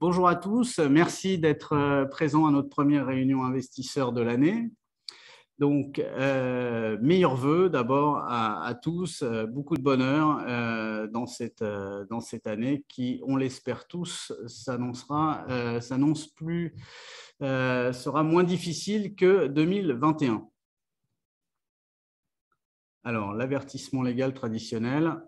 Bonjour à tous, merci d'être présents à notre première réunion investisseurs de l'année. Donc, meilleurs vœux d'abord à tous, beaucoup de bonheur dans cette année qui, on l'espère tous, sera moins difficile que 2021. Alors, l'avertissement légal traditionnel.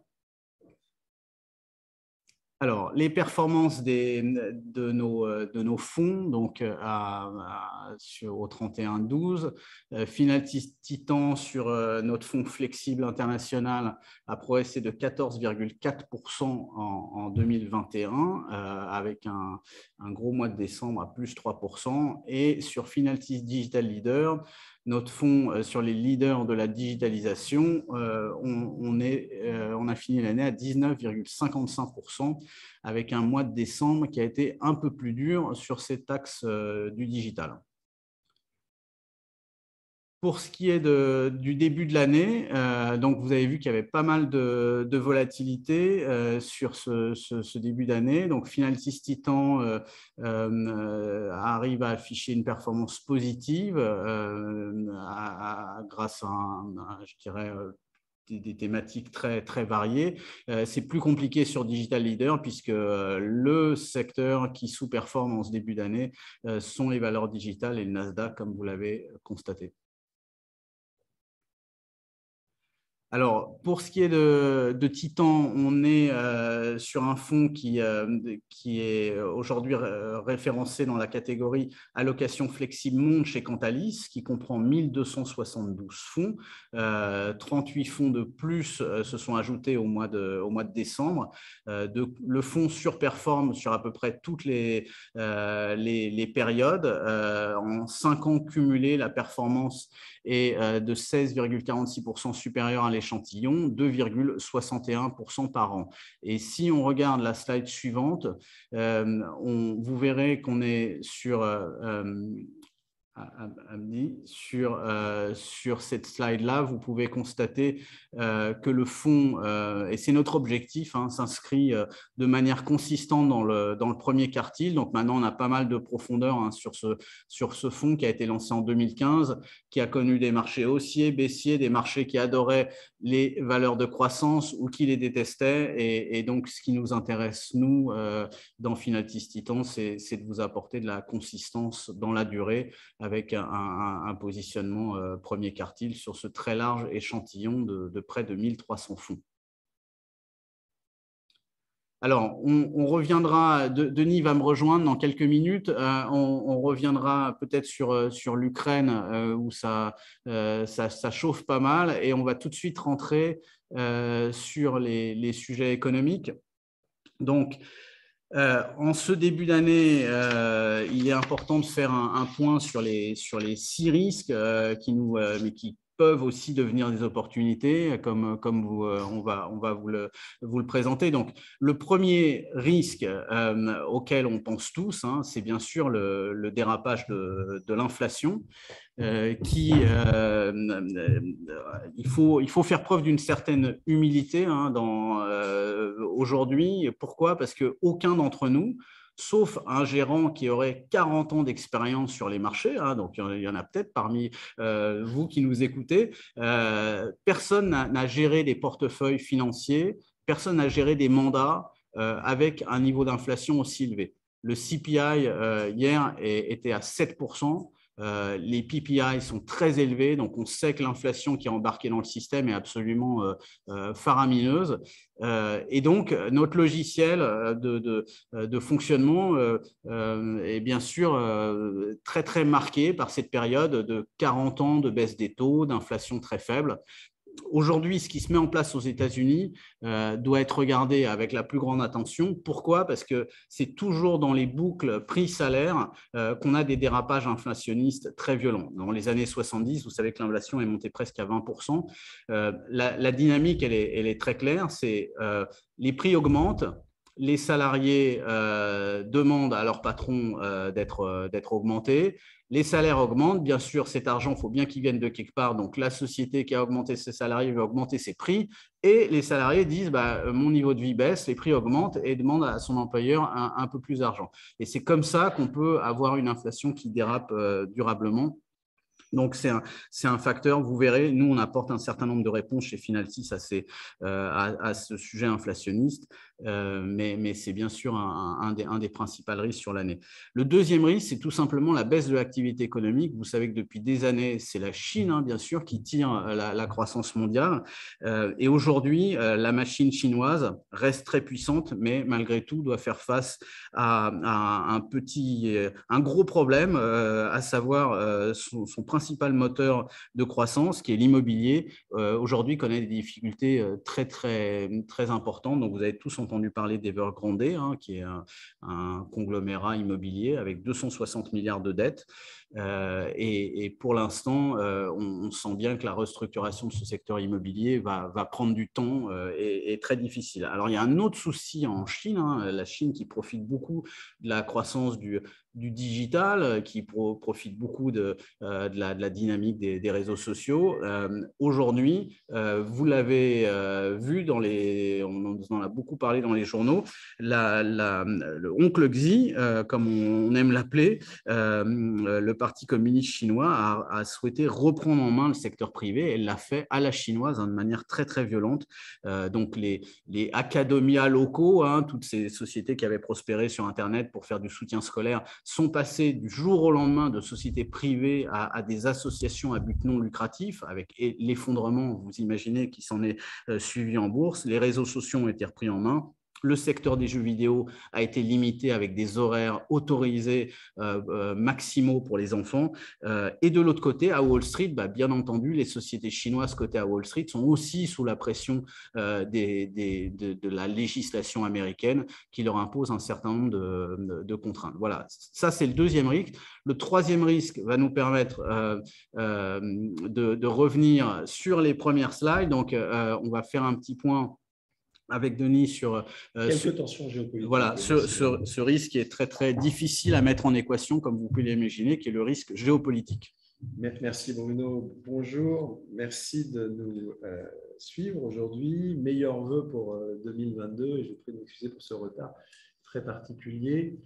Alors, les performances de nos fonds, donc au 31-12, Finaltis Titan sur notre fonds flexible international a progressé de 14,4% en 2021, avec un gros mois de décembre à plus 3%. Et sur Finaltis Digital Leader, notre fonds sur les leaders de la digitalisation, on a fini l'année à 19,55%, avec un mois de décembre qui a été un peu plus dur sur cet axe du digital. Pour ce qui est du début de l'année, donc vous avez vu qu'il y avait pas mal de volatilité sur ce début d'année. Donc Finaltis Titan arrive à afficher une performance positive grâce à, je dirais, des thématiques très, très variées. C'est plus compliqué sur Digital Leader puisque le secteur qui sous-performe en ce début d'année sont les valeurs digitales et le Nasdaq, comme vous l'avez constaté. Alors, pour ce qui est de Titan, on est sur un fonds qui est aujourd'hui référencé dans la catégorie allocation flexible monde chez Cantalis, qui comprend 1272 fonds. 38 fonds de plus se sont ajoutés au mois de décembre. Le fonds surperforme sur à peu près toutes les périodes. En 5 ans cumulés, la performance est de 16,46% supérieure à l'échantillon, 2,61% par an. Et si on regarde la slide suivante, vous verrez qu'on est sur cette slide-là, vous pouvez constater que le fonds, et c'est notre objectif, s'inscrit de manière consistante dans le premier quartile. Donc maintenant, on a pas mal de profondeur sur ce fonds qui a été lancé en 2015, qui a connu des marchés haussiers, baissiers, des marchés qui adoraient les valeurs de croissance ou qui les détestaient. Et donc, ce qui nous intéresse, nous, dans Finaltis Titan, c'est de vous apporter de la consistance dans la durée, avec un positionnement premier quartile sur ce très large échantillon de près de 1300 fonds. Alors, on reviendra, Denis va me rejoindre dans quelques minutes, on reviendra peut-être sur l'Ukraine où ça chauffe pas mal, et on va tout de suite rentrer sur les sujets économiques. Donc, en ce début d'année, il est important de faire un point sur les 6 risques mais qui peuvent aussi devenir des opportunités, comme on va vous le présenter. Donc, le premier risque auquel on pense tous, c'est bien sûr le dérapage de l'inflation. Il faut faire preuve d'une certaine humilité aujourd'hui. Pourquoi? Parce qu'aucun d'entre nous, sauf un gérant qui aurait 40 ans d'expérience sur les marchés, donc il y en a peut-être parmi vous qui nous écoutez, personne n'a géré des portefeuilles financiers, personne n'a géré des mandats avec un niveau d'inflation aussi élevé. Le CPI hier était à 7%. Les PPI sont très élevés, donc on sait que l'inflation qui est embarquée dans le système est absolument faramineuse. Et donc, notre logiciel de fonctionnement est bien sûr très, très marqué par cette période de 40 ans de baisse des taux, d'inflation très faible. Aujourd'hui, ce qui se met en place aux États-Unis doit être regardé avec la plus grande attention. Pourquoi? Parce que c'est toujours dans les boucles prix-salaire qu'on a des dérapages inflationnistes très violents. Dans les années 70, vous savez que l'inflation est montée presque à 20%. La dynamique, elle est très claire. C'est les prix augmentent, les salariés demandent à leur patron d'être augmentés. Les salaires augmentent, bien sûr, cet argent, il faut bien qu'il vienne de quelque part. Donc, la société qui a augmenté ses salariés va augmenter ses prix. Et les salariés disent, mon niveau de vie baisse, les prix augmentent et demandent à son employeur un peu plus d'argent. Et c'est comme ça qu'on peut avoir une inflation qui dérape durablement. Donc, c'est un facteur, vous verrez, nous, on apporte un certain nombre de réponses chez Finaltis à ce sujet inflationniste, mais c'est bien sûr un des principaux risques sur l'année. Le deuxième risque, c'est tout simplement la baisse de l'activité économique. Vous savez que depuis des années, c'est la Chine, bien sûr, qui tire la croissance mondiale. Et aujourd'hui, la machine chinoise reste très puissante, mais malgré tout, doit faire face à un gros problème, à savoir son principal moteur de croissance, qui est l'immobilier, aujourd'hui connaît des difficultés très importantes. Donc, vous avez tous entendu parler d'Evergrande, qui est un conglomérat immobilier avec 260 milliards de dettes. Et pour l'instant, on sent bien que la restructuration de ce secteur immobilier va prendre du temps et très difficile. Alors, il y a un autre souci en Chine, la Chine qui profite beaucoup de la croissance du digital, qui profite beaucoup de la dynamique des réseaux sociaux. Aujourd'hui, vous l'avez vu, on en a beaucoup parlé dans les journaux, le oncle Xi, comme on aime l'appeler, le parti communiste chinois a souhaité reprendre en main le secteur privé et l'a fait à la chinoise de manière très violente. Donc, les académias locaux, toutes ces sociétés qui avaient prospéré sur Internet pour faire du soutien scolaire, sont passés du jour au lendemain de sociétés privées à des associations à but non lucratif, avec l'effondrement, vous imaginez, qui s'en est suivi en bourse. Les réseaux sociaux ont été repris en main. Le secteur des jeux vidéo a été limité avec des horaires autorisés maximaux pour les enfants. Et de l'autre côté, à Wall Street, bien entendu, les sociétés chinoises cotées à Wall Street sont aussi sous la pression de la législation américaine qui leur impose un certain nombre de contraintes. Voilà, ça c'est le deuxième risque. Le troisième risque va nous permettre de revenir sur les premières slides. Donc, on va faire un petit point avec Denis sur quelques tensions géopolitiques. Voilà, ce risque qui est très difficile à mettre en équation, comme vous pouvez l'imaginer, qui est le risque géopolitique. Merci Bruno. Bonjour, merci de nous suivre aujourd'hui. Meilleurs vœux pour 2022 et je vous prie de m'excuser pour ce retard très particulier.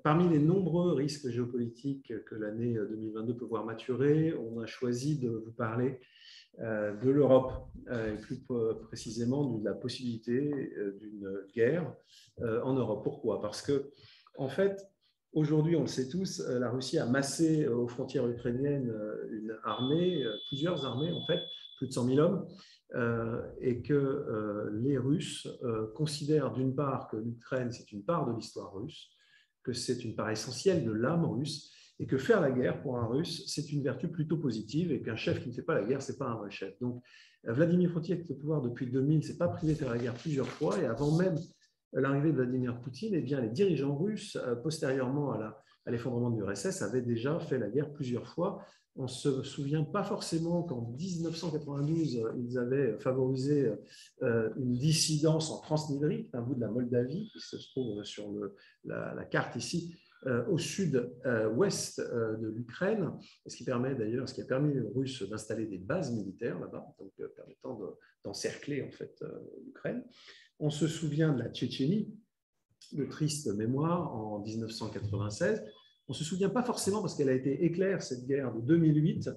Parmi les nombreux risques géopolitiques que l'année 2022 peut voir maturer, on a choisi de vous parler de l'Europe, et plus précisément de la possibilité d'une guerre en Europe. Pourquoi? Parce que, en fait, aujourd'hui, on le sait tous, la Russie a massé aux frontières ukrainiennes une armée, plusieurs armées en fait, plus de 100 000 hommes, et que les Russes considèrent d'une part que l'Ukraine, c'est une part de l'histoire russe, que c'est une part essentielle de l'âme russe, et que faire la guerre pour un Russe, c'est une vertu plutôt positive, et qu'un chef qui ne fait pas la guerre, ce n'est pas un vrai chef. Donc, Vladimir Poutine, qui est au pouvoir depuis 2000, ne s'est pas privé de faire la guerre plusieurs fois, et avant même l'arrivée de Vladimir Poutine, eh bien, les dirigeants russes, postérieurement à l'effondrement de l'URSS, avaient déjà fait la guerre plusieurs fois. On ne se souvient pas forcément qu'en 1992, ils avaient favorisé une dissidence en Transnistrie, un bout de la Moldavie, qui se trouve sur la carte ici, au sud-ouest de l'Ukraine, ce qui a permis aux Russes d'installer des bases militaires là-bas, donc permettant d'encercler en fait l'Ukraine. On se souvient de la Tchétchénie, de triste mémoire, en 1996. On ne se souvient pas forcément parce qu'elle a été éclair, cette guerre de 2008,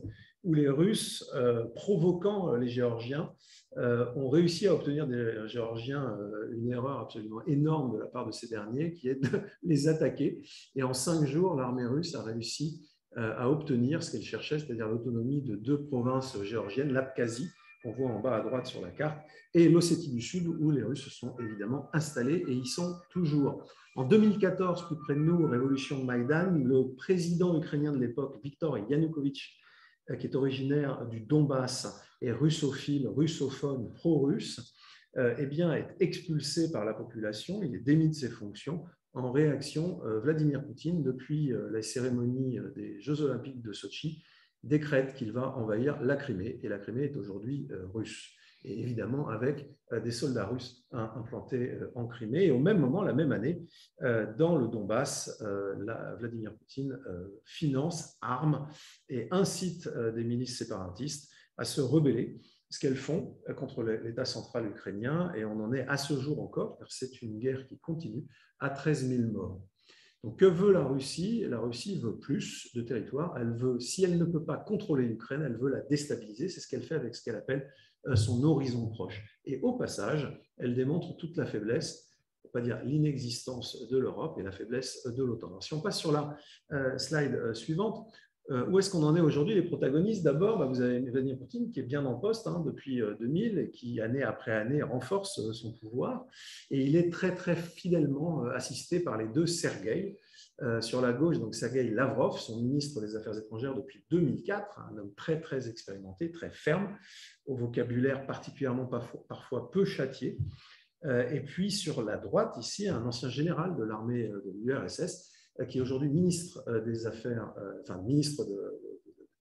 où les Russes, provoquant les Géorgiens, ont réussi à obtenir des Géorgiens une erreur absolument énorme de la part de ces derniers, qui est de les attaquer. Et en 5 jours, l'armée russe a réussi à obtenir ce qu'elle cherchait, c'est-à-dire l'autonomie de 2 provinces géorgiennes, l'Abkhazie, qu'on voit en bas à droite sur la carte, et l'Ossétie du Sud, où les Russes se sont évidemment installés et y sont toujours. En 2014, plus près de nous, révolution de Maïdan, le président ukrainien de l'époque, Viktor Yanukovych, qui est originaire du Donbass et russophile, russophone, pro-russe, eh bien, est expulsé par la population, il est démis de ses fonctions. En réaction, Vladimir Poutine, depuis la cérémonie des Jeux Olympiques de Sotchi, décrète qu'il va envahir la Crimée, et la Crimée est aujourd'hui russe. et évidemment avec des soldats russes implantés en Crimée. Et au même moment, la même année, dans le Donbass, Vladimir Poutine finance, arme et incite des milices séparatistes à se rebeller, ce qu'elles font contre l'État central ukrainien, et on en est à ce jour encore, car c'est une guerre qui continue, à 13 000 morts. Donc, que veut la Russie? La Russie veut plus de territoire. Elle veut, si elle ne peut pas contrôler l'Ukraine, elle veut la déstabiliser. C'est ce qu'elle fait avec ce qu'elle appelle son horizon proche. Et au passage, elle démontre toute la faiblesse, pour ne pas dire l'inexistence de l'Europe et la faiblesse de l'OTAN. Si on passe sur la slide suivante, où est-ce qu'on en est aujourd'hui? Les protagonistes, d'abord, vous avez Vladimir Poutine qui est bien en poste depuis 2000 et qui, année après année, renforce son pouvoir. Et il est très, très fidèlement assisté par les deux Sergueï. Sur la gauche, donc Sergueï Lavrov, son ministre des Affaires étrangères depuis 2004, un homme très, très expérimenté, très ferme, au vocabulaire particulièrement parfois peu châtié. Et puis sur la droite, ici, un ancien général de l'armée de l'URSS, qui est aujourd'hui ministre des Affaires, ministre de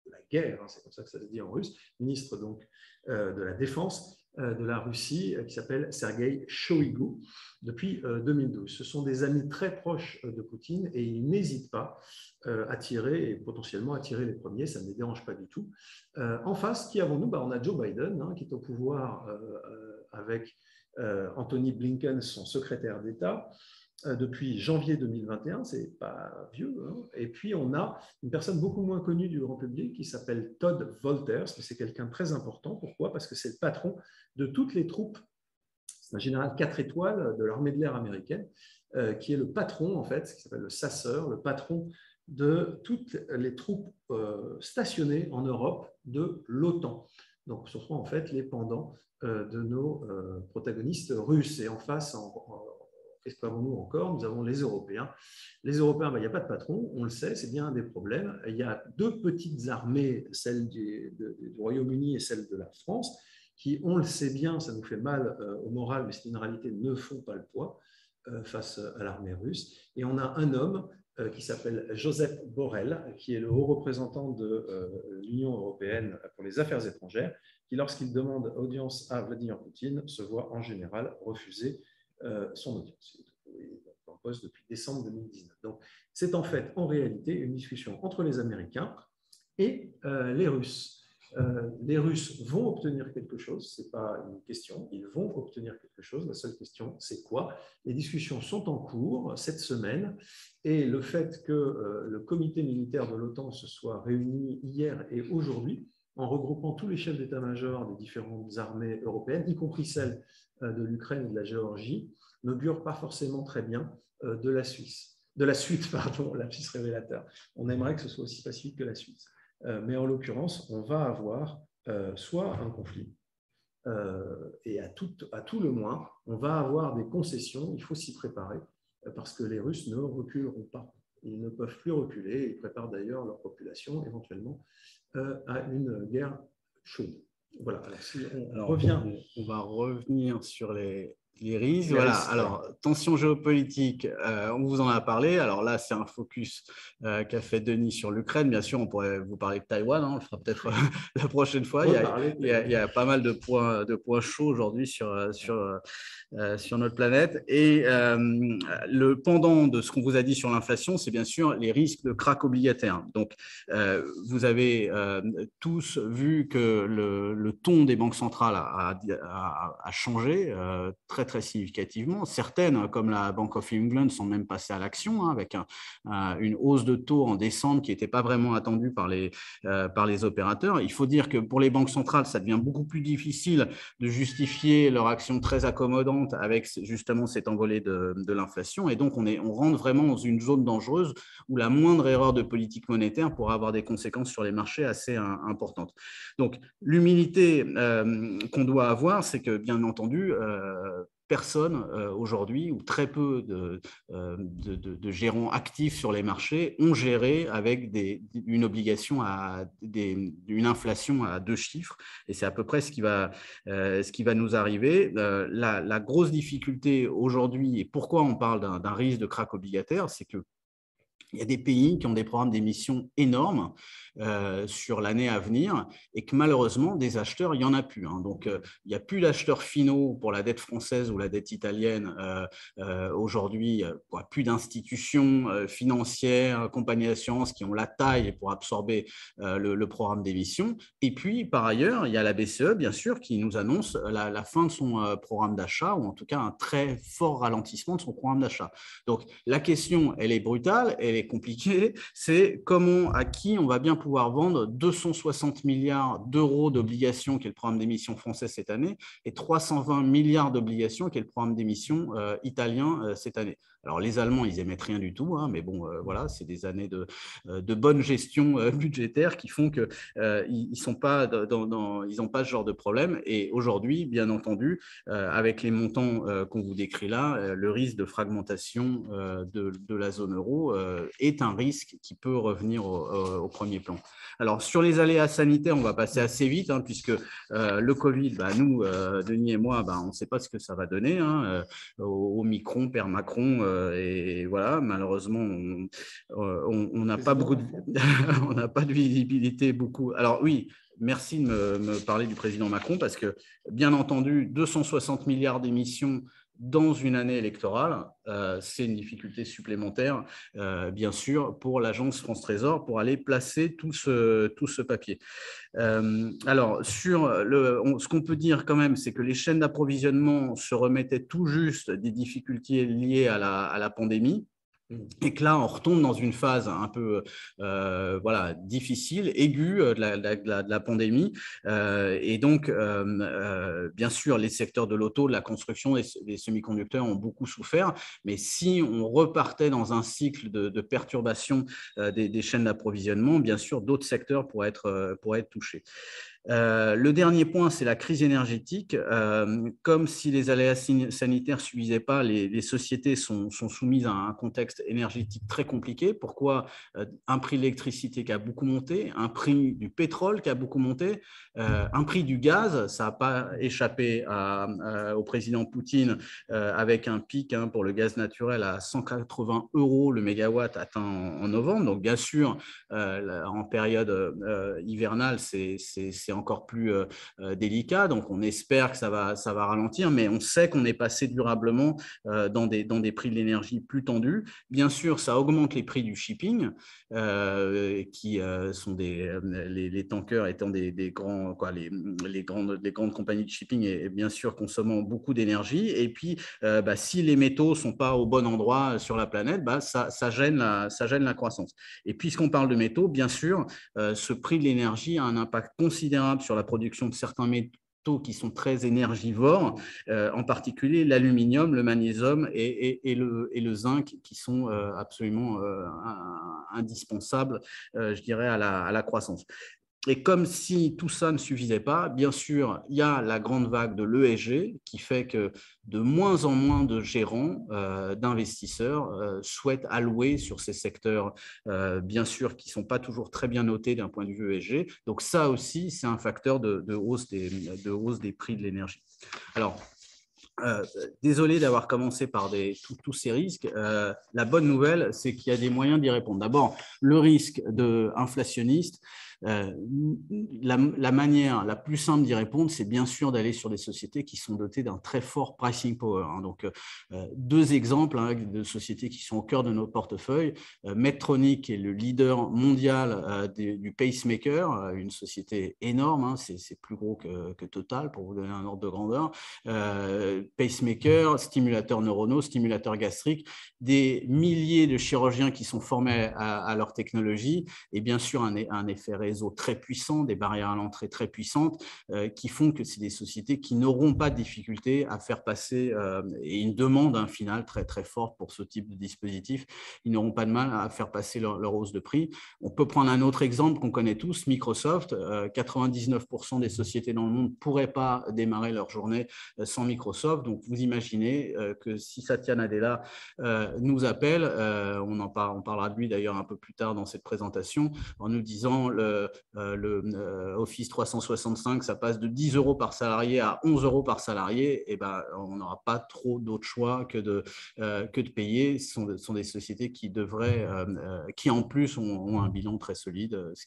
la guerre, c'est comme ça que ça se dit en russe, ministre donc de la Défense de la Russie, qui s'appelle Sergueï Shoigu, depuis 2012. Ce sont des amis très proches de Poutine et ils n'hésitent pas à tirer et potentiellement à tirer les premiers, ça ne les dérange pas du tout. En face, qui avons-nous? On a Joe Biden, qui est au pouvoir avec Anthony Blinken, son secrétaire d'État, depuis janvier 2021, c'est pas vieux. Et puis, on a une personne beaucoup moins connue du grand public qui s'appelle Todd Wolters, mais c'est quelqu'un de très important. Pourquoi? Parce que c'est le patron de toutes les troupes, c'est un général 4 étoiles de l'armée de l'air américaine, qui est le patron, en fait, qui s'appelle le SACEUR, le patron de toutes les troupes stationnées en Europe de l'OTAN. Donc, ce sont en fait les pendants de nos protagonistes russes. Et en face, qu'est-ce qu'avons-nous encore? Nous avons les Européens. Les Européens, il n'y a pas de patron, on le sait, c'est bien un des problèmes. Il y a deux petites armées, celle du Royaume-Uni et celle de la France, qui, on le sait bien, ça nous fait mal au moral, mais c'est une réalité, ne font pas le poids face à l'armée russe. Et on a un homme qui s'appelle Joseph Borrell, qui est le haut représentant de l'Union européenne pour les affaires étrangères, qui, lorsqu'il demande audience à Vladimir Poutine, se voit en général refuser son audience. Il est en poste depuis décembre 2019. Donc, c'est en fait, en réalité, une discussion entre les Américains et les Russes. Les Russes vont obtenir quelque chose, ce n'est pas une question, ils vont obtenir quelque chose. La seule question, c'est quoi? Les discussions sont en cours cette semaine et le fait que le comité militaire de l'OTAN se soit réuni hier et aujourd'hui, en regroupant tous les chefs d'état-major des différentes armées européennes, y compris celles de l'Ukraine et de la Géorgie, n'augure pas forcément très bien de la Suisse. De la suite, pardon, la Suisse révélateur. On aimerait que ce soit aussi pacifique que la Suisse. Mais en l'occurrence, on va avoir soit un conflit, et à tout le moins, on va avoir des concessions, il faut s'y préparer, parce que les Russes ne reculeront pas. Ils ne peuvent plus reculer, ils préparent d'ailleurs leur population éventuellement à une guerre chaude. Voilà, alors si on revient... On va revenir sur les risques. Voilà, alors, tension géopolitique, on vous en a parlé. Alors là, c'est un focus qu'a fait Denis sur l'Ukraine. Bien sûr, on pourrait vous parler de Taïwan, on le fera peut-être la prochaine fois. Il y a pas mal de points chauds aujourd'hui sur notre planète. Et le pendant de ce qu'on vous a dit sur l'inflation, c'est bien sûr les risques de krach obligataire. Donc, vous avez tous vu que le ton des banques centrales a changé très, très significativement. Certaines, comme la Bank of England, sont même passées à l'action avec une hausse de taux en décembre qui n'était pas vraiment attendue par les opérateurs. Il faut dire que pour les banques centrales, ça devient beaucoup plus difficile de justifier leur action très accommodante avec justement cette envolée de l'inflation. Et donc, on rentre vraiment dans une zone dangereuse où la moindre erreur de politique monétaire pourra avoir des conséquences sur les marchés assez importantes. Donc, l'humilité qu'on doit avoir, c'est que, bien entendu, personne aujourd'hui, ou très peu de gérants actifs sur les marchés ont géré avec une obligation une inflation à 2 chiffres. Et c'est à peu près ce qui va nous arriver. La grosse difficulté aujourd'hui, et pourquoi on parle d'un risque de krach obligataire, c'est que Il y a des pays qui ont des programmes d'émissions énormes sur l'année à venir et que malheureusement, des acheteurs, il n'y en a plus. Donc, il n'y a plus d'acheteurs finaux pour la dette française ou la dette italienne aujourd'hui. Plus d'institutions financières, compagnies d'assurance qui ont la taille pour absorber le programme d'émission. Et puis, par ailleurs, il y a la BCE, bien sûr, qui nous annonce la fin de son programme d'achat ou en tout cas un très fort ralentissement de son programme d'achat. Donc, la question, elle est brutale, elle est compliquée, c'est comment, à qui on va bien pouvoir vendre 260 milliards d'euros d'obligations, qui est le programme d'émission français cette année, et 320 milliards d'obligations, qui est le programme d'émission italien cette année. Alors, les Allemands, ils n'émettent rien du tout, mais bon, voilà, c'est des années de bonne gestion budgétaire qui font qu'ils n'ont pas ce genre de problème. Et aujourd'hui, bien entendu, avec les montants qu'on vous décrit là, le risque de fragmentation de la zone euro est un risque qui peut revenir au premier plan. Alors, sur les aléas sanitaires, on va passer assez vite, puisque le Covid, nous, Denis et moi, on ne sait pas ce que ça va donner. Au Micron, Père Macron, et voilà, malheureusement, on n'a pas beaucoup on n'a pas de visibilité beaucoup. Alors oui, merci de me parler du président Macron parce que, bien entendu, 260 milliards d'émissions dans une année électorale, c'est une difficulté supplémentaire, bien sûr, pour l'agence France Trésor pour aller placer tout ce papier. Alors, ce qu'on peut dire quand même, c'est que les chaînes d'approvisionnement se remettaient tout juste des difficultés liées à la pandémie. Et que là, on retombe dans une phase un peu difficile, aiguë de la pandémie. Et donc, bien sûr, les secteurs de l'auto, de la construction, des semi-conducteurs ont beaucoup souffert. Mais si on repartait dans un cycle de perturbation des chaînes d'approvisionnement, bien sûr, d'autres secteurs pourraient être touchés. Le dernier point, c'est la crise énergétique. Comme si les aléas sanitaires ne suffisaient pas, les sociétés sont soumises à un contexte énergétique très compliqué. Pourquoi? Un prix de l'électricité qui a beaucoup monté, un prix du pétrole qui a beaucoup monté, un prix du gaz, ça n'a pas échappé au président Poutine, avec un pic pour le gaz naturel à 180 € le mégawatt atteint en novembre. Donc, bien sûr, en période hivernale, c'est encore plus délicat. Donc, on espère que ça va ralentir, mais on sait qu'on est passé durablement dans des prix de l'énergie plus tendus. Bien sûr, ça augmente les prix du shipping, qui sont les tankers étant des grands, les grandes compagnies de shipping et bien sûr consommant beaucoup d'énergie. Et puis, si les métaux ne sont pas au bon endroit sur la planète, ça gêne la croissance. Et puisqu'on parle de métaux, bien sûr, ce prix de l'énergie a un impact considérable sur la production de certains métaux qui sont très énergivores, en particulier l'aluminium, le magnésium et le zinc, qui sont absolument indispensables, je dirais, à la croissance. Et comme si tout ça ne suffisait pas, bien sûr, il y a la grande vague de l'ESG qui fait que de moins en moins de gérants, d'investisseurs souhaitent allouer sur ces secteurs, bien sûr, qui ne sont pas toujours très bien notés d'un point de vue ESG. Donc ça aussi, c'est un facteur de hausse des prix de l'énergie. Alors, désolé d'avoir commencé par tous ces risques. La bonne nouvelle, c'est qu'il y a des moyens d'y répondre. D'abord, le risque inflationniste. La manière la plus simple d'y répondre, c'est bien sûr d'aller sur des sociétés qui sont dotées d'un très fort pricing power. Donc, deux exemples de sociétés qui sont au cœur de nos portefeuilles. Medtronic est le leader mondial du pacemaker, une société énorme, c'est plus gros que Total, pour vous donner un ordre de grandeur. Pacemaker, stimulateurs neuronaux, stimulateurs gastriques, des milliers de chirurgiens qui sont formés à leur technologie et bien sûr un effet réseau très puissant, des barrières à l'entrée très puissantes qui font que c'est des sociétés qui n'auront pas de difficulté à faire passer et une demande finale très très forte pour ce type de dispositif. Ils n'auront pas de mal à faire passer leur hausse de prix. On peut prendre un autre exemple qu'on connaît tous, Microsoft. 99% des sociétés dans le monde ne pourraient pas démarrer leur journée sans Microsoft. Donc, vous imaginez que si Satya Nadella nous appelle, on parlera de lui d'ailleurs un peu plus tard dans cette présentation, en nous disant Office 365, ça passe de 10 € par salarié à 11 € par salarié, et ben, on n'aura pas trop d'autre choix que de payer. Ce sont des sociétés qui devraient, qui en plus ont un bilan très solide, ce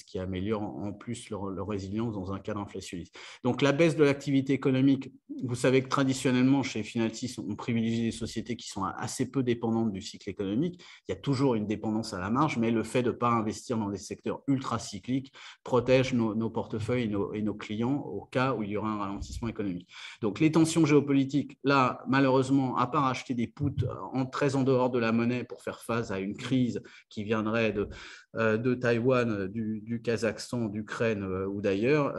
qui améliore en plus leur résilience dans un cadre inflationniste. Donc la baisse de l'activité économique, vous savez que traditionnellement chez Finaltis, on privilégie des sociétés qui sont assez peu dépendantes du cycle économique. Il y a toujours une dépendance à la marge, mais le fait de ne pas investir dans des secteurs ultra cycliques protège nos portefeuilles et nos clients au cas où il y aura un ralentissement économique. Donc les tensions géopolitiques, là, malheureusement, à part acheter des puts très en dehors de la monnaie pour faire face à une crise qui viendrait de Taïwan, du Kazakhstan, d'Ukraine ou d'ailleurs,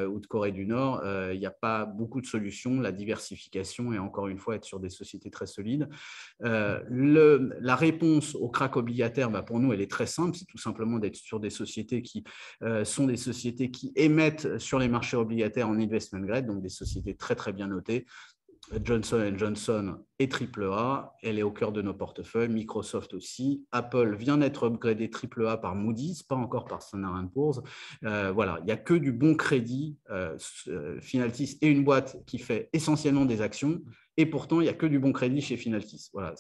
ou de Corée du Nord, il n'y a pas beaucoup de solutions. La diversification et encore une fois être sur des sociétés très solides. La réponse au krach obligataire, pour nous, elle est très simple. C'est tout simplement d'être sur des sociétés qui sont des sociétés qui émettent sur les marchés obligataires en investment grade, donc des sociétés très, très bien notées. Johnson & Johnson est AAA, elle est au cœur de nos portefeuilles, Microsoft aussi, Apple vient d'être upgradé AAA par Moody's, pas encore par Standard & Poor's. Voilà, il n'y a que du bon crédit. Finaltis est une boîte qui fait essentiellement des actions, et pourtant il n'y a que du bon crédit chez Finaltis. Voilà,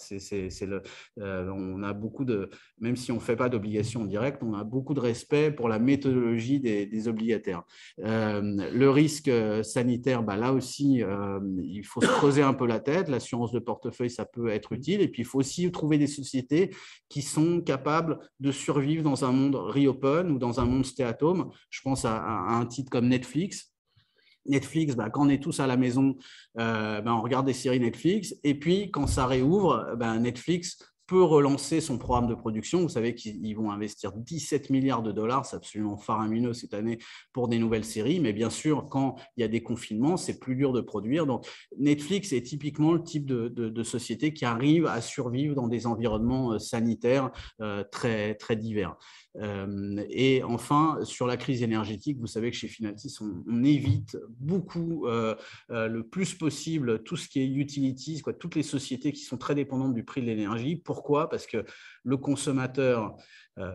on a beaucoup de, même si on ne fait pas d'obligations directes, on a beaucoup de respect pour la méthodologie des obligataires. Le risque sanitaire, là aussi, il faut se creuser un peu la tête. L'assurance de portefeuille, ça peut être utile. Et puis, il faut aussi trouver des sociétés qui sont capables de survivre dans un monde reopen ou dans un monde stay at home. Je pense à un titre comme Netflix. Netflix, quand on est tous à la maison, on regarde des séries Netflix. Et puis, quand ça réouvre, Netflix peut relancer son programme de production. Vous savez qu'ils vont investir 17 milliards de dollars, c'est absolument faramineux cette année pour des nouvelles séries. Mais bien sûr, quand il y a des confinements, c'est plus dur de produire. Donc, Netflix est typiquement le type de société qui arrive à survivre dans des environnements sanitaires très, très divers. Et enfin, sur la crise énergétique, vous savez que chez Finaltis, on évite beaucoup, le plus possible, tout ce qui est utilities, toutes les sociétés qui sont très dépendantes du prix de l'énergie. Pourquoi ? Parce que le consommateur,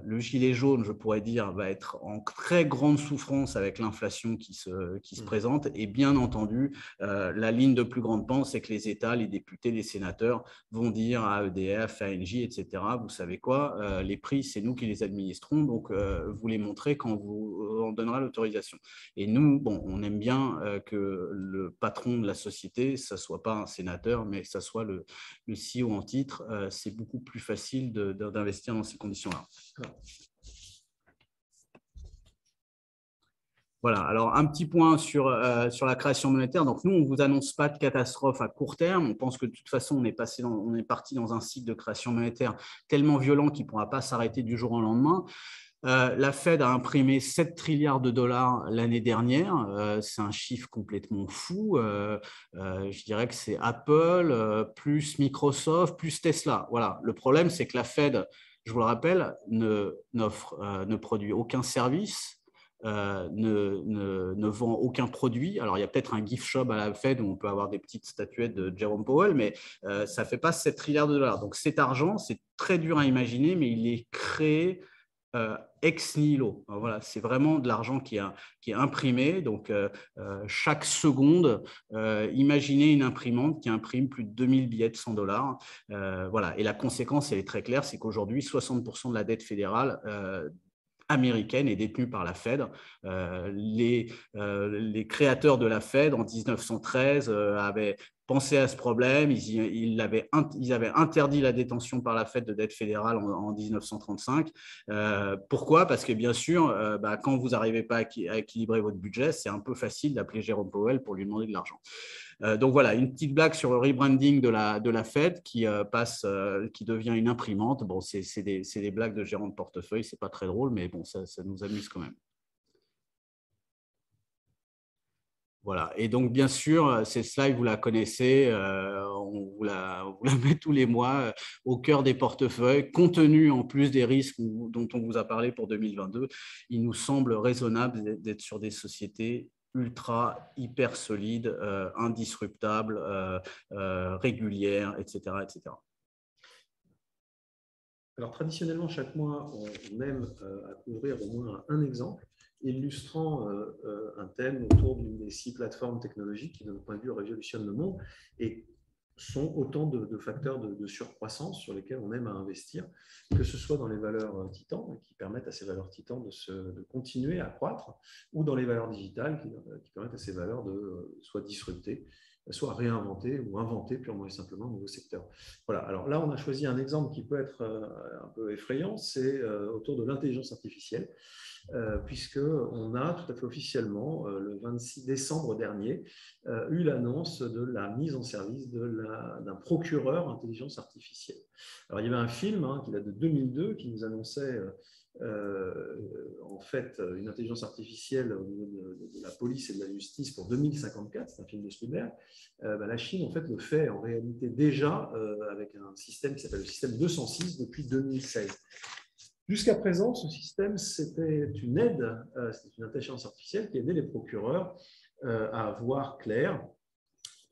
le gilet jaune, je pourrais dire, va être en très grande souffrance avec l'inflation qui se présente. Et bien entendu, la ligne de plus grande pente, c'est que les États, les députés, les sénateurs vont dire à EDF, à Engie, etc., vous savez quoi, les prix, c'est nous qui les administrons, donc vous les montrez quand on donnera l'autorisation. Et nous, on aime bien que le patron de la société, ça ne soit pas un sénateur, mais que ça soit le CEO en titre. C'est beaucoup plus facile d'investir dans ces conditions-là. Voilà, alors un petit point sur la création monétaire. Donc nous, on ne vous annonce pas de catastrophe à court terme. On pense que de toute façon, on est parti dans un cycle de création monétaire tellement violent qu'il ne pourra pas s'arrêter du jour au lendemain. La Fed a imprimé 7 trilliards de dollars l'année dernière. C'est un chiffre complètement fou. Je dirais que c'est Apple, plus Microsoft, plus Tesla. Voilà. Le problème, c'est que la Fed, je vous le rappelle, ne produit aucun service. Ne vend aucun produit. Alors, il y a peut-être un gift shop à la Fed où on peut avoir des petites statuettes de Jerome Powell, mais ça ne fait pas 7 trilliards de dollars. Donc, cet argent, c'est très dur à imaginer, mais il est créé ex nihilo. Voilà, c'est vraiment de l'argent qui est imprimé. Donc, chaque seconde, imaginez une imprimante qui imprime plus de 2000 billets de 100 dollars. Voilà. Et la conséquence, elle est très claire, c'est qu'aujourd'hui, 60% de la dette fédérale américaine est détenue par la Fed. Les créateurs de la Fed en 1913 avaient pensé à ce problème. Ils avaient interdit la détention par la Fed de dette fédérale en 1935. Pourquoi ? Parce que bien sûr, quand vous n'arrivez pas à équilibrer votre budget, c'est un peu facile d'appeler Jérôme Powell pour lui demander de l'argent. Donc voilà, une petite blague sur le rebranding de la Fed qui devient une imprimante. Bon, c'est des blagues de gérants de portefeuille, c'est pas très drôle, mais bon, ça nous amuse quand même. Voilà. Et donc, bien sûr, cette slide, vous la connaissez, on vous la met tous les mois au cœur des portefeuilles, compte tenu en plus des risques dont on vous a parlé pour 2022. Il nous semble raisonnable d'être sur des sociétés ultra, hyper solides, indisruptables, régulières, etc., etc. Alors, traditionnellement, chaque mois, on aime à couvrir au moins un exemple illustrant un thème autour d'une des 6 plateformes technologiques qui, de notre point de vue, révolutionnent le monde et sont autant de facteurs de surcroissance sur lesquels on aime à investir, que ce soit dans les valeurs titans, qui permettent à ces valeurs titans de continuer à croître, ou dans les valeurs digitales, qui permettent à ces valeurs de soit disrupter, soit réinventer ou inventer purement et simplement un nouveau secteur. Voilà, alors là, on a choisi un exemple qui peut être un peu effrayant, c'est autour de l'intelligence artificielle, puisqu'on a tout à fait officiellement, le 26 décembre dernier, eu l'annonce de la mise en service d'un procureur intelligence artificielle. Alors, il y avait un film qui date de 2002 qui nous annonçait en fait une intelligence artificielle au niveau de la police et de la justice pour 2054, c'est un film de Spielberg. La Chine en fait le fait en réalité déjà avec un système qui s'appelle le système 206 depuis 2016. Jusqu'à présent, ce système, c'était une aide, c'était une intelligence artificielle qui aidait les procureurs à voir clair,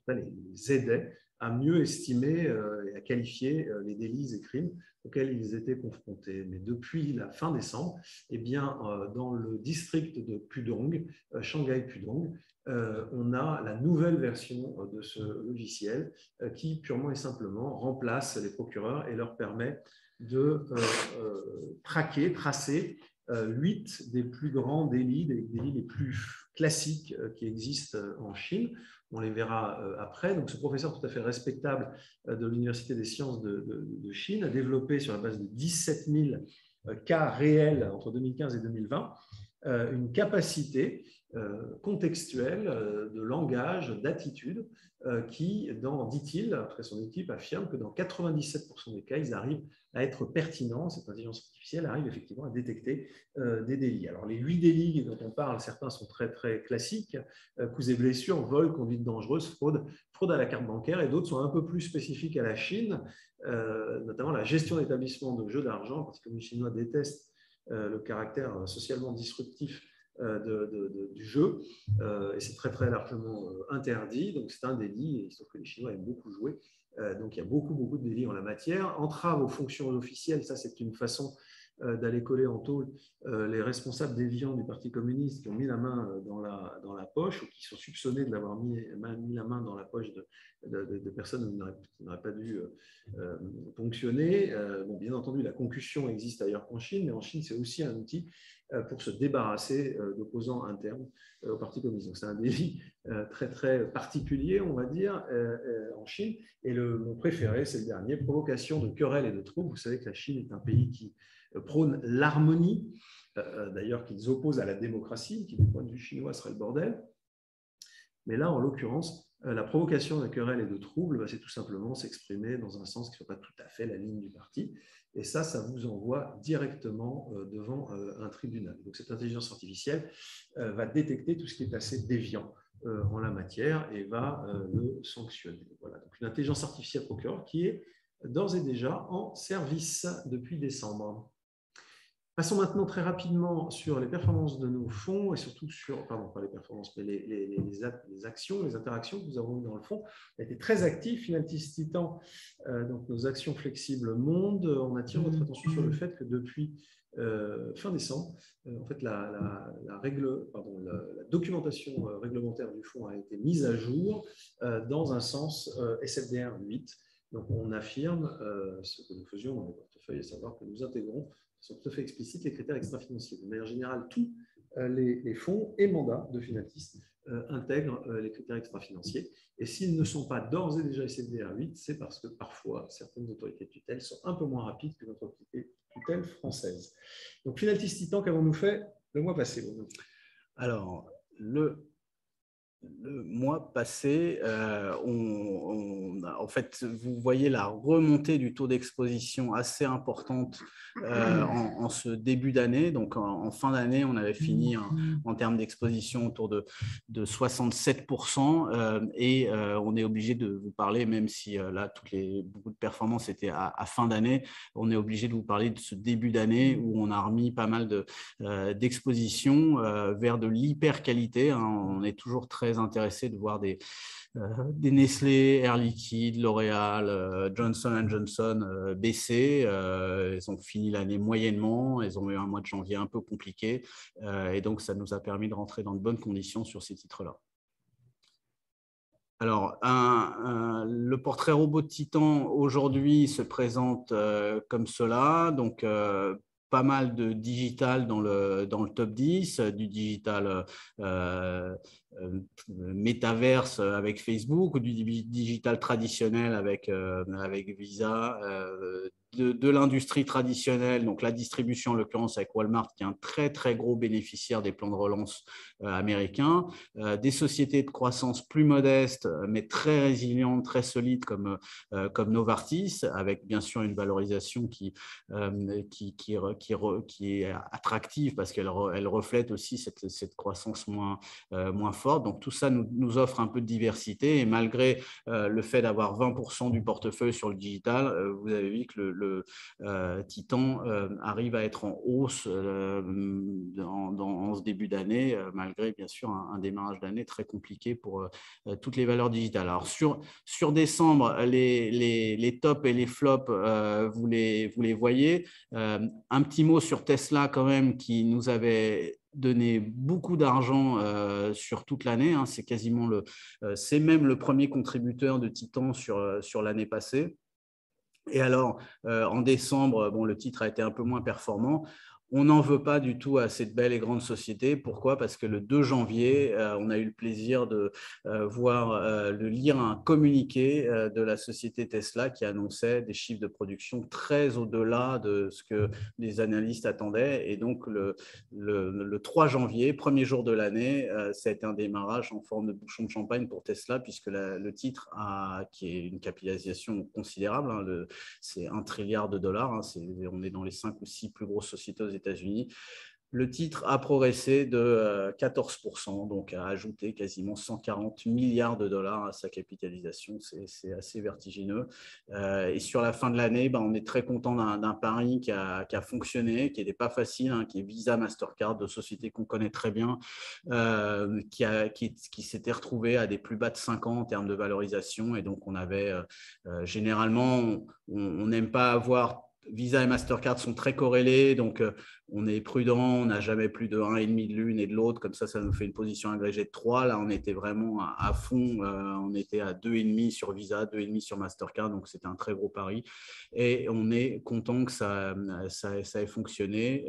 les aidait à mieux estimer et à qualifier les délits et crimes auxquels ils étaient confrontés. Mais depuis la fin décembre, eh bien, dans le district de Pudong, Shanghai Pudong, on a la nouvelle version de ce logiciel qui, purement et simplement, remplace les procureurs et leur permet de tracer 8 des plus grands délits, des délits les plus classiques qui existent en Chine. On les verra après. Donc, ce professeur tout à fait respectable de l'Université des sciences de Chine a développé sur la base de 17 000 cas réels entre 2015 et 2020 une capacité contextuelle de langage, d'attitude qui, dit-il, après son équipe, affirme que dans 97% des cas, ils arrivent à être pertinents. Cette intelligence artificielle arrive effectivement à détecter des délits. Alors, les 8 délits dont on parle, certains sont très, très classiques, coups et blessures, vol, conduite dangereuse, fraude à la carte bancaire, et d'autres sont un peu plus spécifiques à la Chine, notamment la gestion d'établissements de jeux d'argent, parce que les Chinois détestent le caractère socialement disruptif du jeu, et c'est très, très largement interdit, donc c'est un délit, et il se trouve que les Chinois aiment beaucoup jouer. Donc, il y a beaucoup de délits en la matière. Entrave aux fonctions officielles, ça, c'est une façon d'aller coller en tôle les responsables déviants du Parti communiste qui ont mis la main dans la poche ou qui sont soupçonnés de l'avoir mis la main dans la poche de personnes qui n'auraient pas dû ponctionner. Bon, bien entendu, la concussion existe ailleurs qu'en Chine, mais en Chine, c'est aussi un outil pour se débarrasser d'opposants internes au Parti communiste. Donc, c'est un délit très, très particulier, on va dire, en Chine. Et mon préféré, c'est le dernier, provocation de querelles et de troubles. Vous savez que la Chine est un pays qui prône l'harmonie, d'ailleurs qu'ils opposent à la démocratie, qui du point de vue chinois serait le bordel. Mais là, en l'occurrence, la provocation de querelles et de troubles, c'est tout simplement s'exprimer dans un sens qui ne soit pas tout à fait la ligne du parti. Et ça vous envoie directement devant un tribunal. Donc, cette intelligence artificielle va détecter tout ce qui est assez déviant en la matière et va le sanctionner. Voilà, donc une intelligence artificielle procureur qui est d'ores et déjà en service depuis décembre. Passons maintenant très rapidement sur les performances de nos fonds et surtout sur, pardon, pas les performances, mais les actions, les interactions que nous avons eues dans le fonds. On a été très actifs, Finaltis Titan, donc nos actions flexibles monde. On attire votre attention sur le fait que depuis fin décembre, en fait, la documentation réglementaire du fonds a été mise à jour dans un sens SFDR 8. Donc, on affirme ce que nous faisions dans les portefeuilles, à savoir que nous intégrons sont tout à fait explicites les critères extra-financiers. De manière générale, tous les fonds et mandats de Finaltis intègrent les critères extra-financiers. Et s'ils ne sont pas d'ores et déjà SFDR 8, c'est parce que parfois, certaines autorités de tutelle sont un peu moins rapides que notre autorité de tutelle française. Donc, Finaltis Titan, qu'avons-nous fait le mois passé? Alors, le mois passé, en fait, vous voyez la remontée du taux d'exposition assez importante en ce début d'année. Donc, en fin d'année, on avait fini en termes d'exposition autour de 67%. Et on est obligé de vous parler, même si là, beaucoup de performances étaient à fin d'année, on est obligé de vous parler de ce début d'année où on a remis pas mal d'expositions vers de l'hyper-qualité. On est toujours très très intéressés de voir des Nestlé, Air Liquide, L'Oréal, Johnson & Johnson baisser. Ils ont fini l'année moyennement. Ils ont eu un mois de janvier un peu compliqué. Et donc, ça nous a permis de rentrer dans de bonnes conditions sur ces titres-là. Alors, le portrait robot de Titan aujourd'hui se présente comme cela. Donc, pas mal de digital dans le top 10, du digital métaverse avec Facebook, ou du digital traditionnel avec Visa, de l'industrie traditionnelle, donc la distribution en l'occurrence avec Walmart, qui est un très très gros bénéficiaire des plans de relance américains, des sociétés de croissance plus modestes mais très résilientes, très solides comme Novartis, avec bien sûr une valorisation qui est attractive parce qu'elle reflète aussi cette croissance moins forte. Donc tout ça nous offre un peu de diversité, et malgré le fait d'avoir 20% du portefeuille sur le digital, vous avez vu que le Titan arrive à être en hausse en ce début d'année, malgré bien sûr un démarrage d'année très compliqué pour toutes les valeurs digitales. Alors sur décembre, les tops et les flops, vous les voyez. Un petit mot sur Tesla quand même, qui nous avait donné beaucoup d'argent sur toute l'année. Hein. C'est même le premier contributeur de Titan sur l'année passée. Et alors, en décembre, bon, le titre a été un peu moins performant. On n'en veut pas du tout à cette belle et grande société. Pourquoi? Parce que le 2 janvier, on a eu le plaisir de lire un communiqué de la société Tesla qui annonçait des chiffres de production très au-delà de ce que les analystes attendaient. Et donc, le 3 janvier, premier jour de l'année, ça a été un démarrage en forme de bouchon de champagne pour Tesla, puisque le titre, qui est une capitalisation considérable, hein, c'est 1 trilliard de dollars, hein, on est dans les 5 ou 6 plus grosses sociétés aux États-Unis. Le titre a progressé de 14%, donc a ajouté quasiment 140 milliards de dollars à sa capitalisation. C'est assez vertigineux. Et sur la fin de l'année, on est très content d'un pari qui a fonctionné, qui n'était pas facile, hein, qui est Visa, Mastercard, deux sociétés qu'on connaît très bien, qui s'étaient retrouvées à des plus bas de 5 ans en termes de valorisation. Et donc, on avait généralement, on n'aime pas avoir… Visa et Mastercard sont très corrélés, donc on est prudent, on n'a jamais plus de 1,5 de l'une et de l'autre, comme ça nous fait une position agrégée de 3. Là, on était vraiment à fond, on était à 2,5 sur Visa, 2,5 sur Mastercard, donc c'était un très gros pari. Et on est content que ça ait fonctionné.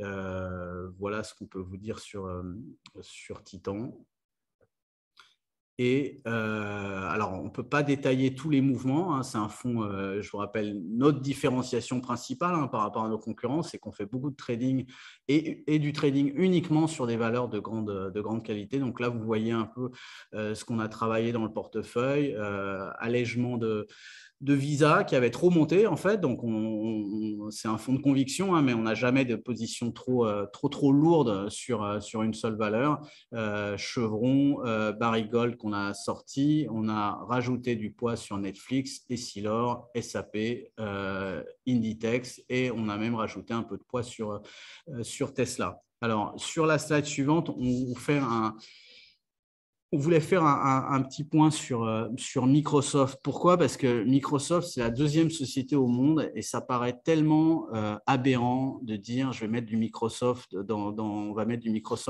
Voilà ce qu'on peut vous dire sur Titan. Et alors, on ne peut pas détailler tous les mouvements. Hein. C'est un fonds, je vous rappelle, notre différenciation principale, hein, par rapport à nos concurrents, c'est qu'on fait beaucoup de trading et du trading uniquement sur des valeurs de grande qualité. Donc là, vous voyez un peu ce qu'on a travaillé dans le portefeuille, allègement de Visa qui avait trop monté en fait, donc c'est un fonds de conviction, hein, mais on n'a jamais de position trop lourde sur une seule valeur. Chevron, Barrick Gold qu'on a sorti, on a rajouté du poids sur Netflix, Essilor, SAP, Inditex, et on a même rajouté un peu de poids sur Tesla. Alors sur la slide suivante, on voulait faire un petit point sur Microsoft. Pourquoi? Parce que Microsoft, c'est la deuxième société au monde et ça paraît tellement aberrant de dire on va mettre du Microsoft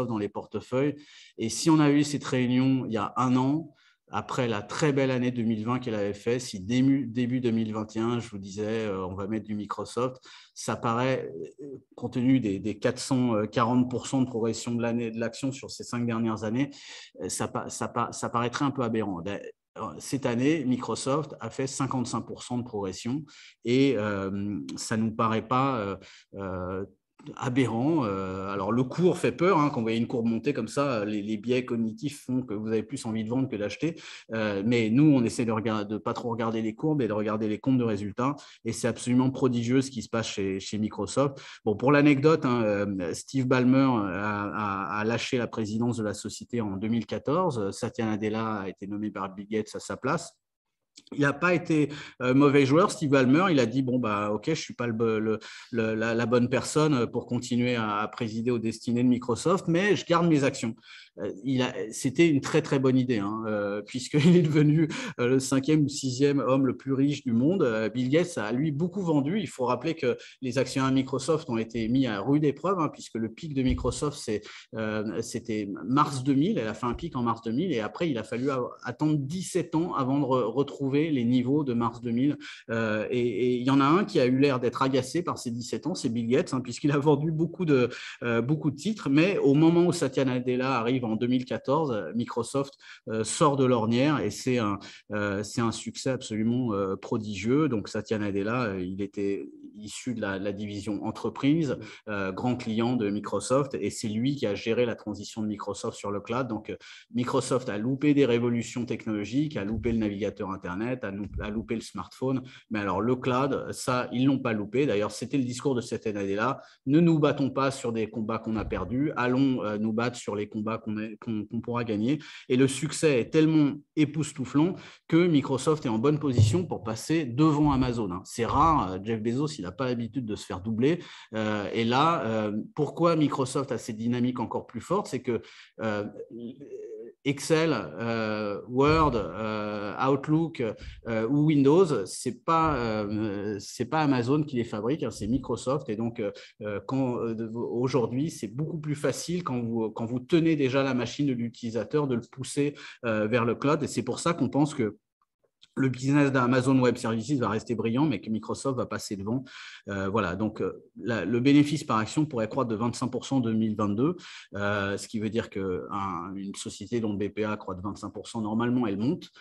dans les portefeuilles. Et si on a eu cette réunion il y a 1 an, après la très belle année 2020 qu'elle avait fait, si début 2021, je vous disais, on va mettre du Microsoft, ça paraît, compte tenu des 440% de progression de l'action sur ces 5 dernières années, ça paraîtrait un peu aberrant. Cette année, Microsoft a fait 55% de progression et ça ne nous paraît pas aberrant. Alors, le cours fait peur. Hein, quand vous voyez une courbe monter comme ça, les biais cognitifs font que vous avez plus envie de vendre que d'acheter. Mais nous, on essaie de pas trop regarder les courbes et de regarder les comptes de résultats. Et c'est absolument prodigieux ce qui se passe chez Microsoft. Bon, pour l'anecdote, hein, Steve Ballmer a lâché la présidence de la société en 2014. Satya Nadella a été nommé par Bill Gates à sa place. Il n'a pas été mauvais joueur, Steve Ballmer. Il a dit bon bah ok, je suis pas la bonne personne pour continuer à présider aux destinées de Microsoft, mais je garde mes actions. C'était une très très bonne idée, hein, puisqu'il est devenu le 5e ou 6e homme le plus riche du monde. Bill Gates a lui beaucoup vendu. Il faut rappeler que les actionnaires de Microsoft ont été mis à rude épreuve, hein, puisque le pic de Microsoft c'était mars 2000. Elle a fait un pic en mars 2000 et après il a fallu attendre 17 ans avant de retrouver les niveaux de mars 2000. Et il y en a un qui a eu l'air d'être agacé par ces 17 ans, c'est Bill Gates, hein, puisqu'il a vendu beaucoup de titres, mais au moment où Satya Nadella arrive en 2014, Microsoft sort de l'ornière et c'est un succès absolument prodigieux. Donc Satya Nadella, il était issu de la division entreprise, grand client de Microsoft, et c'est lui qui a géré la transition de Microsoft sur le cloud. Donc Microsoft a loupé des révolutions technologiques, a loupé le navigateur Internet, a loupé le smartphone, mais alors le cloud, ça, ils ne l'ont pas loupé. D'ailleurs, c'était le discours de cette année-là. Ne nous battons pas sur des combats qu'on a perdus, allons nous battre sur les combats qu'on pourra gagner. Et le succès est tellement époustouflant que Microsoft est en bonne position pour passer devant Amazon. C'est rare, Jeff Bezos, il n'a pas l'habitude de se faire doubler. Et là, pourquoi Microsoft a cette dynamique encore plus forte, c'est que Excel, Word, Outlook ou Windows, c'est pas Amazon qui les fabrique, hein, c'est Microsoft. Et donc, aujourd'hui, c'est beaucoup plus facile quand vous tenez déjà la machine de l'utilisateur de le pousser vers le cloud. Et c'est pour ça qu'on pense que le business d'Amazon Web Services va rester brillant, mais que Microsoft va passer devant. Voilà, donc le bénéfice par action pourrait croître de 25% en 2022, ce qui veut dire qu'une société dont le BPA croît de 25%, normalement, elle monte.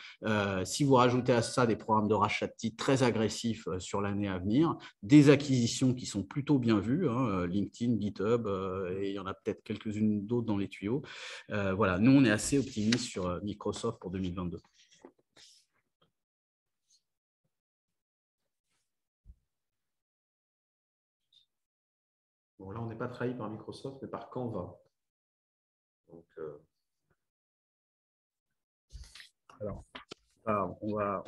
Si vous rajoutez à ça des programmes de rachat de titres très agressifs sur l'année à venir, des acquisitions qui sont plutôt bien vues, hein, LinkedIn, GitHub, et il y en a peut-être quelques-unes d'autres dans les tuyaux. Voilà, nous, on est assez optimistes sur Microsoft pour 2022. Bon, là, on n'est pas trahi par Microsoft, mais par Canva. Donc, alors, on va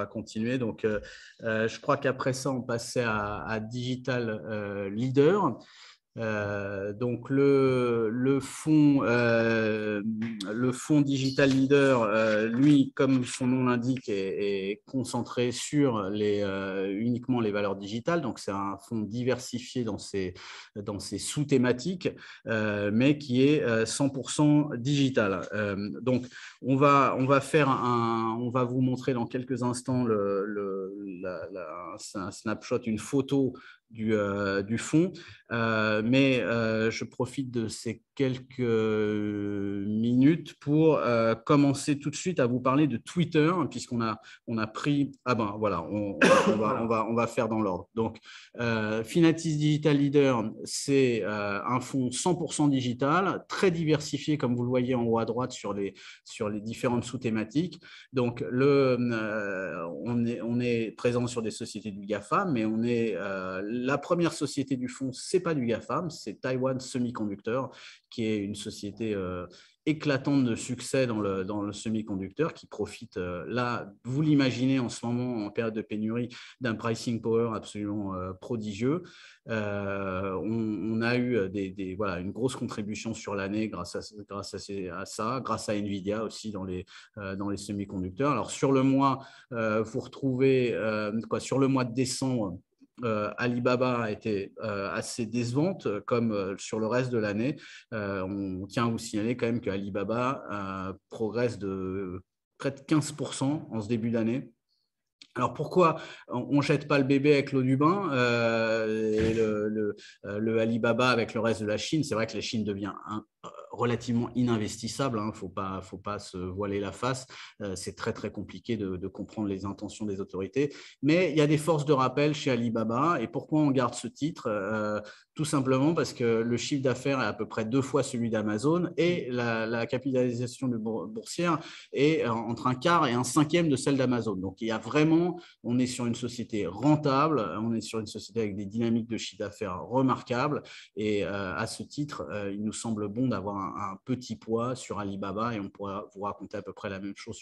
continuer. Donc, je crois qu'après ça, on passait à Digital Leader. Donc le fonds Digital Leader, lui, comme son nom l'indique, est concentré sur uniquement les valeurs digitales. Donc c'est un fonds diversifié dans ses sous-thématiques, mais qui est 100% digital. Donc on va vous montrer dans quelques instants un snapshot, une photo du fonds. Mais je profite de ces quelques minutes pour commencer tout de suite à vous parler de Twitter, puisqu'on a pris… Ah ben voilà, on va faire dans l'ordre. Donc, Finatis Digital Leader, c'est un fonds 100% digital, très diversifié, comme vous le voyez en haut à droite sur les différentes sous-thématiques. Donc, on est présent sur des sociétés du GAFAM, mais on est la première société du fonds, c'est pas du GAFAM, c'est Taiwan Semiconductor, qui est une société éclatante de succès dans le semi-conducteur, qui profite là, vous l'imaginez en ce moment, en période de pénurie, d'un pricing power absolument prodigieux. On a eu voilà, une grosse contribution sur l'année grâce à ça, grâce à Nvidia aussi dans les semi-conducteurs. Alors sur le mois, vous retrouvez sur le mois de décembre, Alibaba a été assez décevante, comme sur le reste de l'année. On tient à vous signaler quand même que Alibaba progresse de près de 15% en ce début d'année. Alors pourquoi on ne jette pas le bébé avec l'eau du bain et le Alibaba avec le reste de la Chine? C'est vrai que la Chine devient relativement ininvestissable, hein, faut pas se voiler la face. C'est très très compliqué de comprendre les intentions des autorités, mais il y a des forces de rappel chez Alibaba. Et pourquoi on garde ce titre? Tout simplement parce que le chiffre d'affaires est à peu près 2 fois celui d'Amazon et la capitalisation boursière est entre un quart et un cinquième de celle d'Amazon. Donc il y a vraiment, on est sur une société rentable, on est sur une société avec des dynamiques de chiffre d'affaires remarquables, et à ce titre, il nous semble bon d'avoir un petit poids sur Alibaba et on pourra vous raconter à peu près la même chose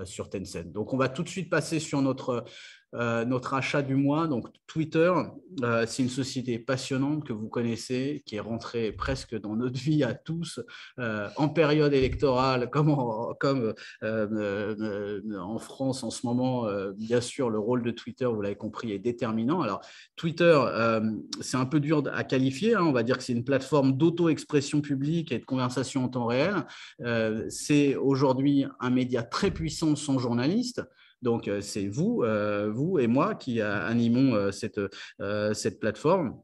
sur Tencent. Donc, on va tout de suite passer sur notre achat du mois. Donc, Twitter, c'est une société passionnante que vous connaissez, qui est rentrée presque dans notre vie à tous en période électorale, comme en France en ce moment. Bien sûr, le rôle de Twitter, vous l'avez compris, est déterminant. Alors, Twitter, c'est un peu dur à qualifier. On va dire que c'est une plateforme d'auto-expression publique et de conversation en temps réel. C'est aujourd'hui un média très puissant sans journaliste. Donc, c'est vous et moi qui animons cette plateforme.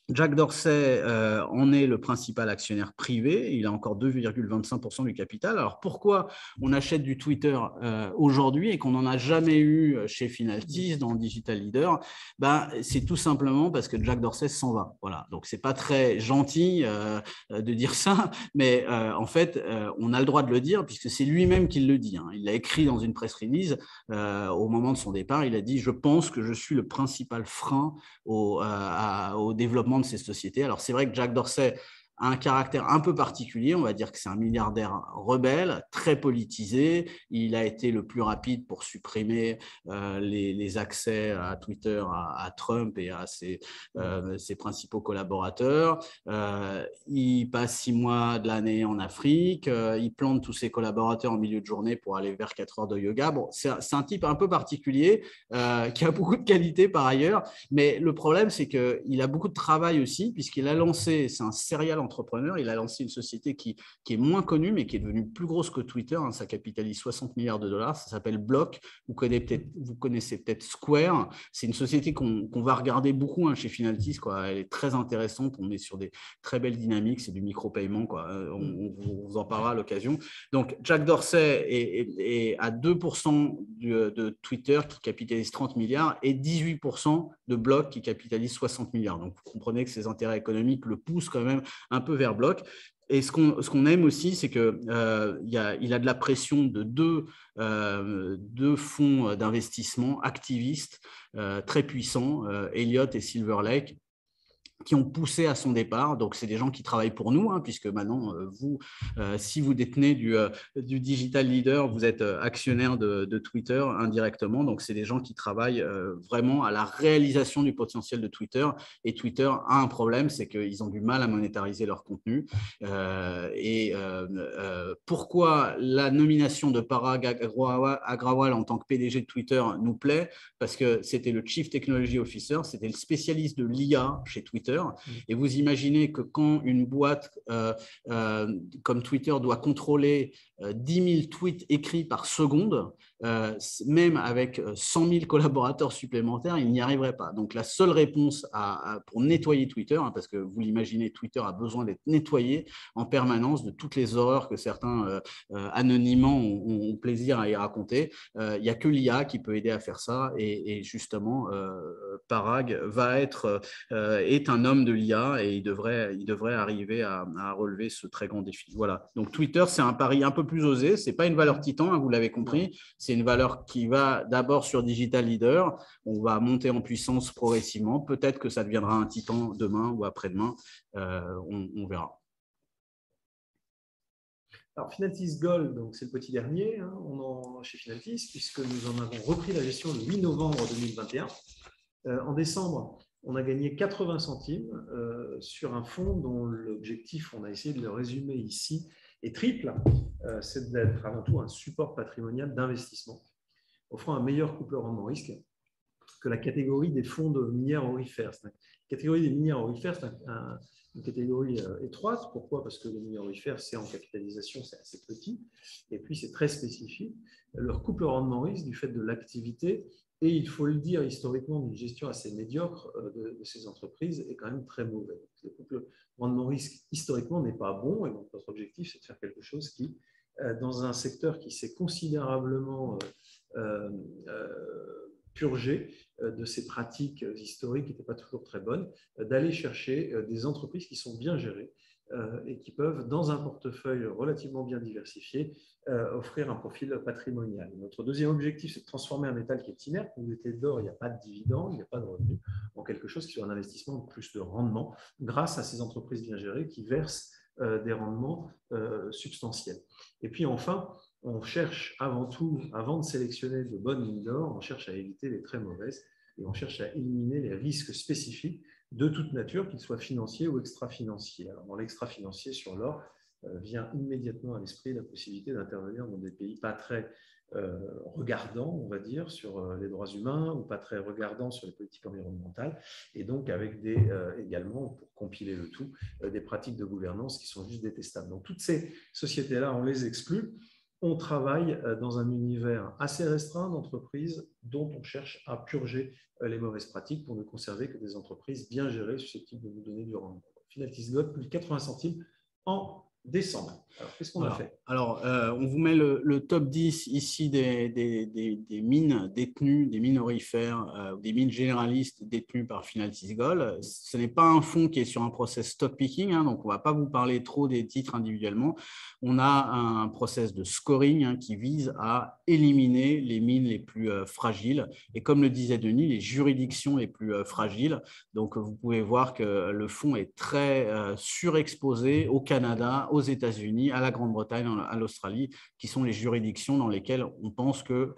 Jack Dorsey en est le principal actionnaire privé. Il a encore 2,25% du capital. Alors, pourquoi on achète du Twitter aujourd'hui et qu'on n'en a jamais eu chez Finaltis, dans Digital Leader? C'est tout simplement parce que Jack Dorsey s'en va. Voilà. Donc, ce n'est pas très gentil de dire ça, mais en fait, on a le droit de le dire puisque c'est lui-même qui le dit. Il l'a écrit dans une press release au moment de son départ. Il a dit « Je pense que je suis le principal frein au développement de ces sociétés ». Alors, c'est vrai que Jack Dorsey a un caractère un peu particulier. On va dire que c'est un milliardaire rebelle, très politisé. Il a été le plus rapide pour supprimer les accès à Twitter à Trump et à ses principaux collaborateurs. Il passe 6 mois de l'année en Afrique. Il plante tous ses collaborateurs en milieu de journée pour aller vers 4 heures de yoga. Bon, c'est un type un peu particulier qui a beaucoup de qualités par ailleurs. Mais le problème, c'est qu'il a beaucoup de travail aussi, puisqu'il a lancé, c'est un serial entrepreneur, il a lancé une société qui est moins connue, mais qui est devenue plus grosse que Twitter. Ça capitalise 60 milliards de dollars. Ça s'appelle Block. Vous connaissez peut-être Square. C'est une société qu'on va regarder beaucoup chez Finaltis. Elle est très intéressante. On est sur des très belles dynamiques. C'est du micro-paiement. On vous en parlera à l'occasion. Donc, Jack Dorsey est à 2% de Twitter qui capitalise 30 milliards et 18% de Block qui capitalise 60 milliards. Donc, vous comprenez que ces intérêts économiques le poussent quand même un peu vers Block. Et ce qu'on aime aussi, c'est qu'il a de la pression de deux fonds d'investissement activistes très puissants, Elliott et Silver Lake, qui ont poussé à son départ. Donc, c'est des gens qui travaillent pour nous, puisque maintenant, si vous détenez du digital leader, vous êtes actionnaire de Twitter indirectement. Donc, c'est des gens qui travaillent vraiment à la réalisation du potentiel de Twitter. Et Twitter a un problème, c'est qu'ils ont du mal à monétariser leur contenu. Pourquoi la nomination de Parag Agrawal en tant que PDG de Twitter nous plaît? Parce que c'était le Chief Technology Officer, c'était le spécialiste de l'IA chez Twitter. Et vous imaginez que quand une boîte comme Twitter doit contrôler 10 000 tweets écrits par seconde, même avec 100 000 collaborateurs supplémentaires, il n'y arriverait pas. Donc, la seule réponse pour nettoyer Twitter, parce que vous l'imaginez, Twitter a besoin d'être nettoyé en permanence de toutes les horreurs que certains anonymement ont plaisir à y raconter. Il n'y a que l'IA qui peut aider à faire ça. Et justement, Parag est un homme de l'IA et il devrait arriver à relever ce très grand défi. Voilà. Donc, Twitter, c'est un pari un peu plus osé. Ce n'est pas une valeur titan, vous l'avez compris. C'est une valeur qui va d'abord sur Digital Leader. On va monter en puissance progressivement. Peut-être que ça deviendra un titan demain ou après-demain. On verra. Alors, Finaltis Gold, c'est le petit dernier chez Finaltis, puisque nous en avons repris la gestion le 8 novembre 2021. En décembre, on a gagné 80 centimes sur un fonds dont l'objectif, on a essayé de le résumer ici, est triple. C'est d'être avant tout un support patrimonial d'investissement, offrant un meilleur couple rendement-risque que la catégorie des fonds de minières aurifères. La catégorie des minières aurifères, c'est une catégorie étroite. Pourquoi? Parce que les minières aurifères, c'est en capitalisation, c'est assez petit, et puis c'est très spécifique. Leur couple rendement-risque, du fait de l'activité, et il faut le dire historiquement, d'une gestion assez médiocre de ces entreprises, est quand même très mauvais. Le couple rendement-risque, historiquement, n'est pas bon, et donc notre objectif, c'est de faire quelque chose qui, dans un secteur qui s'est considérablement purgé de ces pratiques historiques qui n'étaient pas toujours très bonnes, d'aller chercher des entreprises qui sont bien gérées et qui peuvent, dans un portefeuille relativement bien diversifié, offrir un profil patrimonial. Notre deuxième objectif, c'est de transformer un métal qui est inerte. Vous mettez d'or, il n'y a pas de dividende, il n'y a pas de revenus, en quelque chose qui soit un investissement de plus de rendement grâce à ces entreprises bien gérées qui versent des rendements substantiels. Et puis enfin, on cherche avant tout, avant de sélectionner de bonnes mines d'or, on cherche à éviter les très mauvaises et on cherche à éliminer les risques spécifiques de toute nature, qu'ils soient financiers ou extra-financiers. Alors, dans l'extra-financier sur l'or, vient immédiatement à l'esprit la possibilité d'intervenir dans des pays pas très regardants, on va dire, sur les droits humains ou pas très regardants sur les politiques environnementales, et donc avec également, pour compiler le tout, des pratiques de gouvernance qui sont juste détestables. Donc toutes ces sociétés-là, on les exclut. On travaille dans un univers assez restreint d'entreprises dont on cherche à purger les mauvaises pratiques pour ne conserver que des entreprises bien gérées susceptibles de nous donner du rendement. Finaltis Gold, plus de 80 centimes en décembre. Alors, qu'est-ce qu'on a fait? Alors, on vous met le top 10 ici des mines détenues, des mines aurifères, des mines généralistes détenues par Finaltis Gold. Ce n'est pas un fonds qui est sur un process stock picking, hein, donc on ne va pas vous parler trop des titres individuellement. On a un process de scoring, hein, qui vise à éliminer les mines les plus fragiles et, comme le disait Denis, les juridictions les plus fragiles. Donc, vous pouvez voir que le fonds est très surexposé au Canada, aux États-Unis, à la Grande-Bretagne, à l'Australie, qui sont les juridictions dans lesquelles on pense que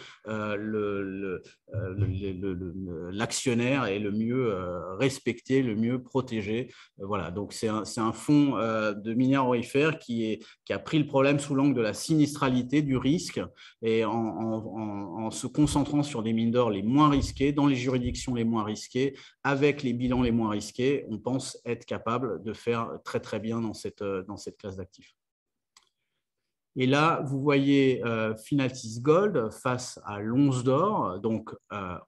l'actionnaire est le mieux respecté, le mieux protégé. Voilà, donc c'est un fonds de minières aurifères qui a pris le problème sous l'angle de la sinistralité, du risque, et en se concentrant sur des mines d'or les moins risquées, dans les juridictions les moins risquées, avec les bilans les moins risqués, on pense être capable de faire très très bien dans cette classe d'actifs. Et là, vous voyez Finaltis Gold face à l'once d'or. Donc,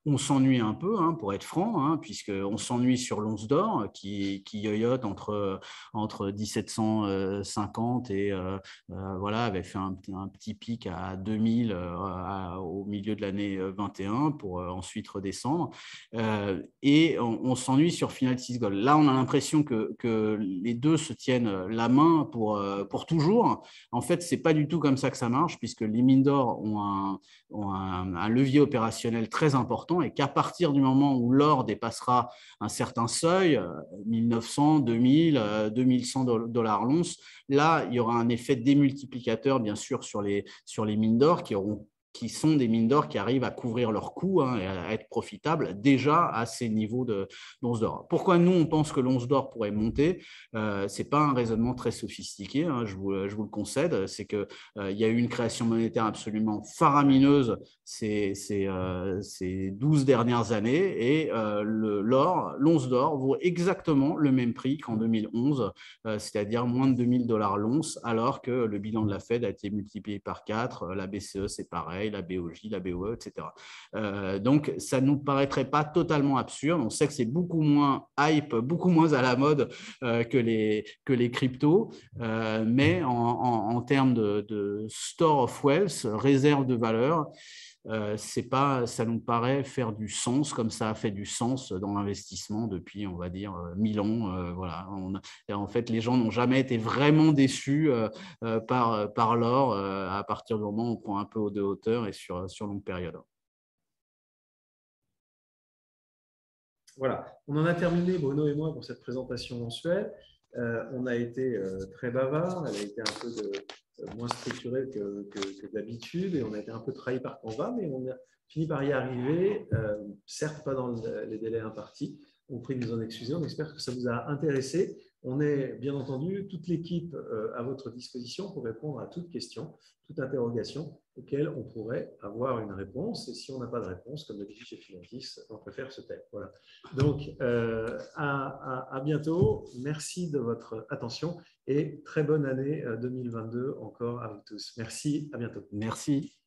on s'ennuie un peu, hein, pour être franc, hein, puisqu'on s'ennuie sur l'once d'or qui yoyote entre 1750 et voilà, avait fait un petit pic à 2000 au milieu de l'année 21 pour ensuite redescendre. Et on s'ennuie sur Finaltis Gold. Là, on a l'impression que les deux se tiennent la main pour toujours. En fait, ce n'est pas du tout comme ça que ça marche, puisque les mines d'or ont un levier opérationnel très important et qu'à partir du moment où l'or dépassera un certain seuil, 1900, 2000, 2100 dollars l'once, là, il y aura un effet démultiplicateur, bien sûr, sur les mines d'or qui sont des mines d'or qui arrivent à couvrir leurs coûts, hein, et à être profitables déjà à ces niveaux d'once d'or. Pourquoi nous, on pense que l'once d'or pourrait monter? Ce n'est pas un raisonnement très sophistiqué, hein, je vous le concède. C'est qu'il y a eu une création monétaire absolument faramineuse ces 12 dernières années, et l'once d'or vaut exactement le même prix qu'en 2011, c'est-à-dire moins de 2000 dollars l'once, alors que le bilan de la Fed a été multiplié par 4, la BCE c'est pareil, la BOJ, la BOE, etc. Donc, ça ne nous paraîtrait pas totalement absurde. On sait que c'est beaucoup moins hype, beaucoup moins à la mode que les cryptos, mais en termes de store of wealth, réserve de valeur, ça nous paraît faire du sens, comme ça a fait du sens dans l'investissement depuis, on va dire, 1000 ans. Voilà. En fait, les gens n'ont jamais été vraiment déçus par l'or à partir du moment où on prend un peu de hauteur et sur longue période. Voilà, on en a terminé, Bruno et moi, pour cette présentation mensuelle. On a été très bavard, elle a été un peu moins structurée que d'habitude, et on a été un peu trahi par Canva, mais on a fini par y arriver, certes pas dans les délais impartis. On prie de nous en excuser, on espère que ça vous a intéressé. On est bien entendu toute l'équipe à votre disposition pour répondre à toute question, toute interrogation auxquelles on pourrait avoir une réponse. Et si on n'a pas de réponse, comme d'habitude chez Finaltis, on préfère se taire. Voilà. Donc, à bientôt. Merci de votre attention et très bonne année 2022 encore à vous tous. Merci, à bientôt. Merci.